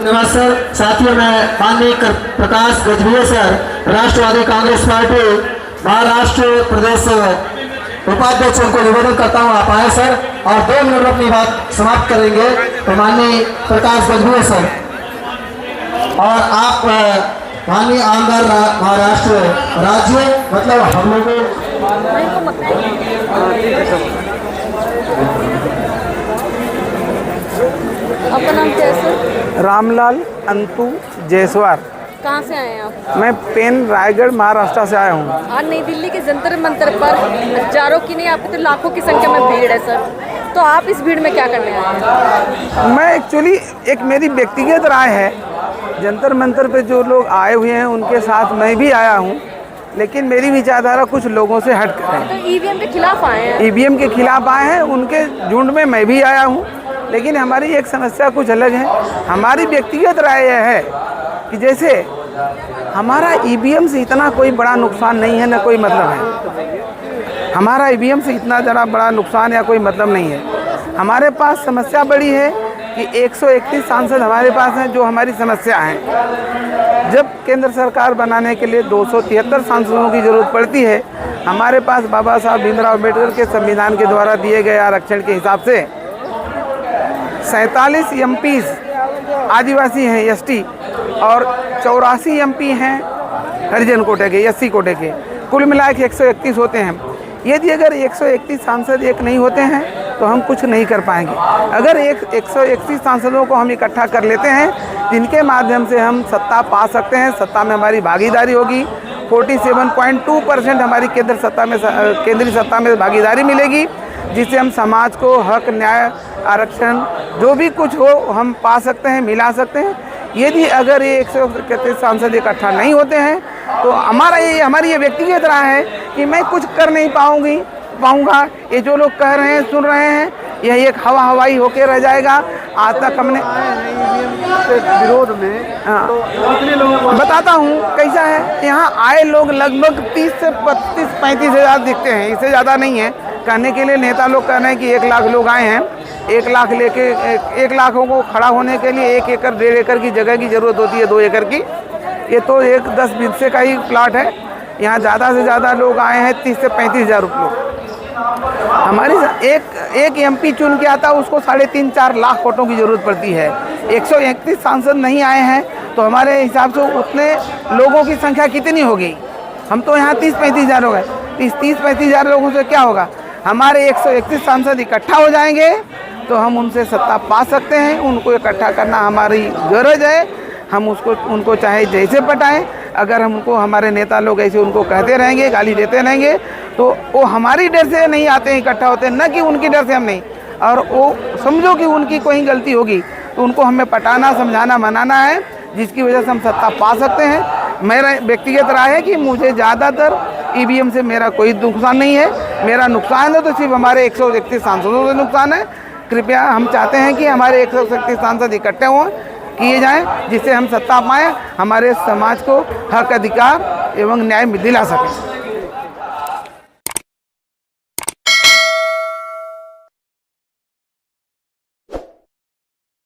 नमस्कार साथियों, मैं माननीय प्रकाश गजभिया सर, राष्ट्रवादी कांग्रेस पार्टी महाराष्ट्र प्रदेश उपाध्यक्ष को निवेदन करता हूँ आप आए सर और 2 मिनट में अपनी बात समाप्त करेंगे। तो माननीय प्रकाश गजभिया सर और आप माननीय आमदार महाराष्ट्र राज्य, मतलब हम लोगों आपका नाम क्या है सर? रामलाल अंतु जायसवाल। कहाँ से आए हैं आप? मैं पेन रायगढ़ महाराष्ट्र से आया हूँ। आज नई दिल्ली के जंतर मंतर पर हजारों की नहीं, आप तो लाखों की संख्या में भीड़ है सर, तो आप इस भीड़ में क्या करने आए हैं? मैं एक्चुअली एक मेरी व्यक्तिगत राय है, जंतर मंतर पे जो लोग आए हुए हैं उनके साथ मैं भी आया हूँ, लेकिन मेरी विचारधारा कुछ लोगों से हट कर है। तो ईवीएम के खिलाफ आए हैं? ईवीएम के खिलाफ आए हैं, उनके झुंड में मैं भी आया हूँ, लेकिन हमारी एक समस्या कुछ अलग है। हमारी व्यक्तिगत राय यह है कि जैसे हमारा ईवीएम से इतना कोई बड़ा नुकसान नहीं है, न कोई मतलब है। हमारा ईवीएम से इतना ज़रा बड़ा नुकसान या कोई मतलब नहीं है। हमारे पास समस्या बड़ी है कि 131 सांसद हमारे पास हैं जो हमारी समस्या हैं। जब केंद्र सरकार बनाने के लिए 273 सांसदों की ज़रूरत पड़ती है, हमारे पास बाबा साहब भीमराव अम्बेडकर के संविधान के द्वारा दिए गए आरक्षण के हिसाब से 47 एमपीज़ आदिवासी हैं एसटी और 84 एमपी हैं हरिजन कोटे के, एससी कोटे के। कुल मिला के 131 होते हैं। यदि अगर 131 सांसद एक नहीं होते हैं तो हम कुछ नहीं कर पाएंगे। अगर 131 सांसदों को हम इकट्ठा कर लेते हैं, जिनके माध्यम से हम सत्ता पा सकते हैं, सत्ता में हमारी भागीदारी होगी, 47.2% हमारी केंद्रीय सत्ता में भागीदारी मिलेगी, जिससे हम समाज को हक, न्याय, आरक्षण जो भी कुछ हो हम पा सकते हैं, मिला सकते हैं। यदि अगर ये 131 सांसद इकट्ठा नहीं होते हैं तो हमारी ये व्यक्तिगत राय है कि मैं कुछ कर नहीं पाऊँगा। ये जो लोग कह रहे हैं, सुन रहे हैं, यह एक हवाई होके रह जाएगा। आज तक हमने विरोध में तो कितने लोग बताता हूँ कैसा है। यहाँ आए लोग लगभग 30 से 35 हज़ार दिखते हैं, इससे ज़्यादा नहीं है। कहने के लिए नेता लोग कह रहे हैं कि 1 लाख लोग आए हैं। 1 लाख लेके 1 लाखों को खड़ा होने के लिए 1 एकड़ 1.5 एकड़ की जगह की ज़रूरत होती है, 2 एकड़ की। ये तो एक 10 बीघे का ही प्लाट है। यहाँ ज़्यादा से ज़्यादा लोग आए हैं, 30 से 35 हज़ार लोग। हमारी एक एमपी चुन के आता, उसको 3.5-4 लाख वोटों की ज़रूरत पड़ती है। 131 सांसद नहीं आए हैं तो हमारे हिसाब से उतने लोगों की संख्या कितनी होगी? हम तो यहाँ 30-35 हज़ार हो गए। 30-35 हज़ार लोगों से क्या होगा? हमारे 131 सांसद इकट्ठा हो जाएंगे तो हम उनसे सत्ता पा सकते हैं। उनको इकट्ठा करना हमारी गरज है। हम उनको चाहे जैसे पटाएं। अगर हमको हमारे नेता लोग ऐसे उनको कहते रहेंगे, गाली देते रहेंगे, तो वो हमारी डर से नहीं आते हैं, इकट्ठा होते हैं, न कि उनकी डर से हम नहीं। और वो समझो कि उनकी कोई गलती होगी तो उनको हमें पटाना, समझाना, मनाना है, जिसकी वजह से हम सत्ता पा सकते हैं। मेरा व्यक्तिगत राय है कि मुझे ज़्यादातर ईवीएम से मेरा कोई नुकसान नहीं है। मेरा नुकसान है तो सिर्फ हमारे 131 सांसदों से नुकसान है। कृपया हम चाहते हैं कि हमारे 131 सांसद इकट्ठे किए जाएं, जिससे हम सत्ता पाएँ, हमारे समाज को हक, अधिकार एवं न्याय दिला सकें।